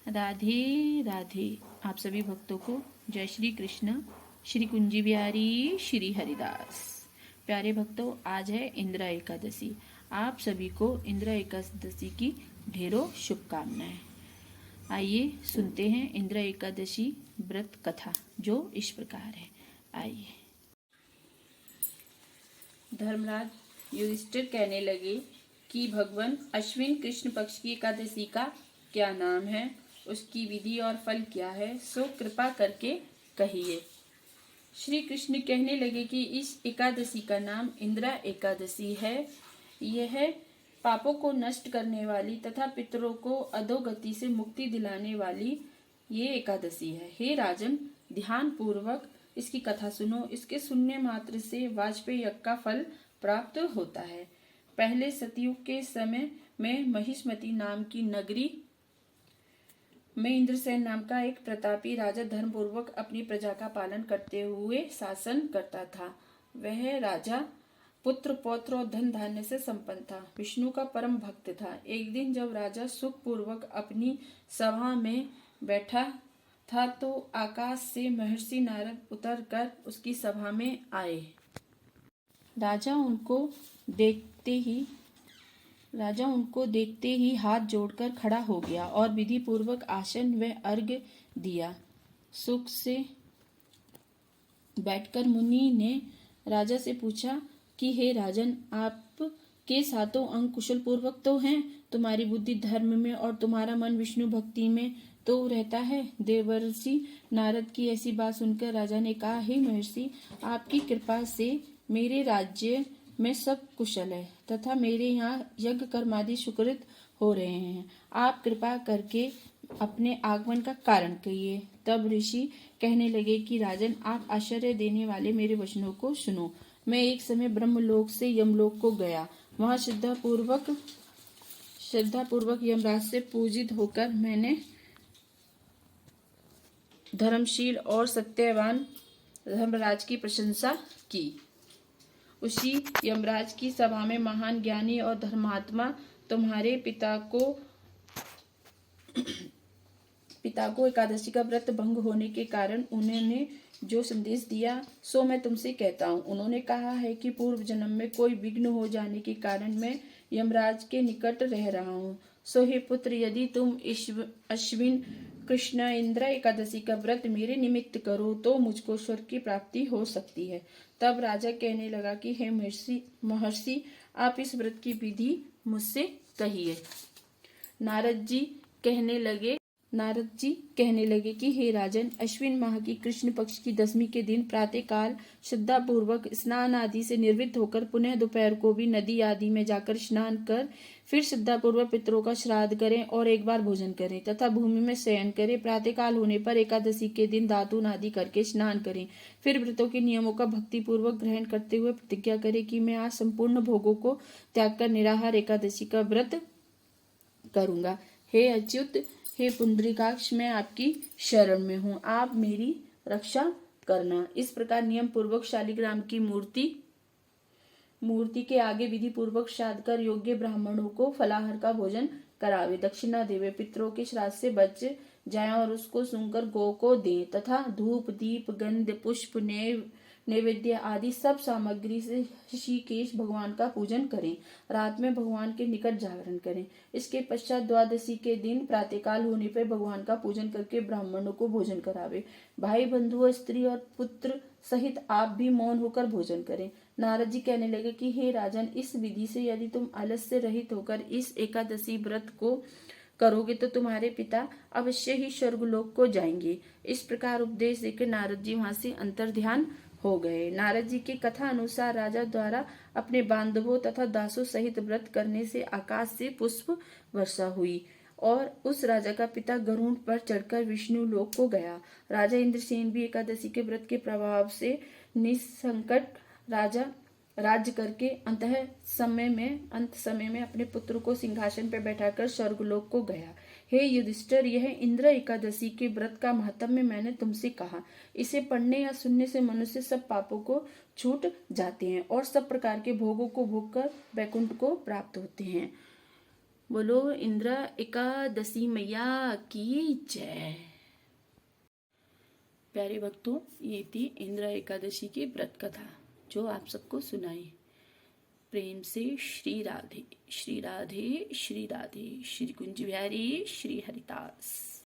राधे राधे। आप सभी भक्तों को जय श्री कृष्ण, श्री कुंजी बिहारी, श्री हरिदास। प्यारे भक्तों, आज है इंदिरा एकादशी। आप सभी को इंदिरा एकादशी की ढेरों शुभकामनाएं। आइए सुनते हैं इंदिरा एकादशी व्रत कथा, जो इस प्रकार है। आइए। धर्मराज युधिष्ठिर कहने लगे कि भगवान अश्विन कृष्ण पक्ष की एकादशी का क्या नाम है, उसकी विधि और फल क्या है, सो कृपा करके कहिए। श्री कृष्ण कहने लगे कि इस एकादशी का नाम इंदिरा एकादशी है। यह पापों को नष्ट करने वाली तथा पितरों को अधोगति से मुक्ति दिलाने वाली ये एकादशी है। हे राजन, ध्यान पूर्वक इसकी कथा सुनो। इसके सुनने मात्र से वाजपेयी यज्ञ का फल प्राप्त होता है। पहले सतयुग के समय में महिष्मती नाम की नगरी में इंद्रसेन नाम का एक प्रतापी राजा धर्मपूर्वक अपनी प्रजा का पालन करते हुए शासन करता था। वह राजा पुत्र पौत्र और धन धान्य से संपन्न था। विष्णु का परम भक्त था। एक दिन जब राजा सुख पूर्वक अपनी सभा में बैठा था तो आकाश से महर्षि नारद उतरकर उसकी सभा में आए। राजा उनको देखते ही हाथ जोड़कर खड़ा हो गया और विधि पूर्वक आसन व अर्घ्य दिया। सुख से बैठकर मुनि ने राजा से पूछा कि हे राजन, आपके सातों अंग कुशल पूर्वक तो हैं, तुम्हारी बुद्धि धर्म में और तुम्हारा मन विष्णु भक्ति में तो रहता है। देवर्षि नारद की ऐसी बात सुनकर राजा ने कहा, हे महर्षि, आपकी कृपा से मेरे राज्य में सब कुशल है तथा मेरे यहाँ यज्ञ कर्मादि सुकृत हो रहे हैं। आप कृपा करके अपने आगमन का कारण कहिए। तब ऋषि कहने लगे कि राजन, आप आश्चर्य देने वाले मेरे वचनों को सुनो। मैं एक समय ब्रह्मलोक से यमलोक को गया। वहां श्रद्धापूर्वक यमराज से पूजित होकर मैंने धर्मशील और सत्यवान धर्मराज की प्रशंसा की। उसी यमराज की सभा में महान ज्ञानी और धर्मात्मा तुम्हारे पिता को एकादशी का व्रत भंग होने के कारण उन्होंने जो संदेश दिया सो मैं तुमसे कहता हूँ। उन्होंने कहा है कि पूर्व जन्म में कोई विघ्न हो जाने के कारण मैं यमराज के निकट रह रहा हूँ। सो हे पुत्र, यदि तुम अश्विन कृष्ण इंदिरा एकादशी का व्रत मेरे निमित्त करो तो मुझको स्वर्ग की प्राप्ति हो सकती है। तब राजा कहने लगा कि हे महर्षि, आप इस व्रत की विधि मुझसे कहिए। नारद जी कहने लगे कि हे राजन, अश्विन माह की कृष्ण पक्ष की दशमी के दिन प्रातः काल श्रद्धा पूर्वक स्नान आदि से निर्वृत्त होकर पुनः दोपहर को भी नदी आदि में जाकर स्नान कर फिर श्रद्धा पूर्वक पितरों का श्राद्ध करें और एक बार भोजन करें तथा भूमि में शयन करें। प्रातः काल होने पर एकादशी के दिन दातून आदि करके स्नान करें। फिर व्रतों के नियमों का भक्ति पूर्वक ग्रहण करते हुए प्रतिज्ञा करें कि मैं आज संपूर्ण भोगों को त्याग कर निराहार एकादशी का व्रत करूंगा। हे अच्युत, हे पुंडरीकाक्ष, मैं आपकी शरण में हूँ, आप मेरी रक्षा करना। इस प्रकार नियम पूर्वक शालिग्राम की मूर्ति के आगे विधि पूर्वक श्राद्ध कर योग्य ब्राह्मणों को फलाहार का भोजन करावे, दक्षिणा देवे, पितरों के श्राद्ध से बच जाए और उसको सुनकर गौ को दें तथा धूप दीप गंध पुष्प नैवेद्य आदि सब सामग्री से ऋषिकेश भगवान का पूजन करें। रात में भगवान के निकट जागरण करें। इसके पश्चात द्वादशी के दिन प्रातःकाल होने पर भगवान का पूजन करके ब्राह्मणों को भोजन करावे। भाई बंधु स्त्री और पुत्र सहित आप भी मौन होकर भोजन करें। नारद जी कहने लगे कि हे राजन, इस विधि से यदि तुम आलस्य रहित होकर इस एकादशी व्रत को करोगे तो तुम्हारे पिता अवश्य ही स्वर्गलोक को जाएंगे। इस प्रकार उपदेश देकर नारद जी वहां से अंतर्ध्यान हो गए। नारद जी की कथा अनुसार राजा द्वारा अपने बांधवों तथा दासों सहित व्रत करने से आकाश से पुष्प वर्षा हुई और उस राजा का पिता गरुड़ पर चढ़कर विष्णु लोक को गया। राजा इंद्रसेन भी एकादशी के व्रत के प्रभाव से निसंकट राज्य करके अंत समय में अपने पुत्र को सिंहासन पर बैठाकर स्वर्गलोक को गया। हे युधिष्ठिर, यह इंदिरा एकादशी के व्रत का महात्म्य मैंने तुमसे कहा। इसे पढ़ने या सुनने से मनुष्य सब पापों को छूट जाते हैं और सब प्रकार के भोगों को भोग कर वैकुंठ को प्राप्त होते हैं। बोलो इंद्र एकादशी मैया की जय। प्यारे भक्तों, ये थी इंद्र एकादशी की व्रत कथा जो आप सबको सुनाई। प्रेम से श्री राधे श्री राधे श्री राधे, श्री कुंज बिहारी श्री हरिदास।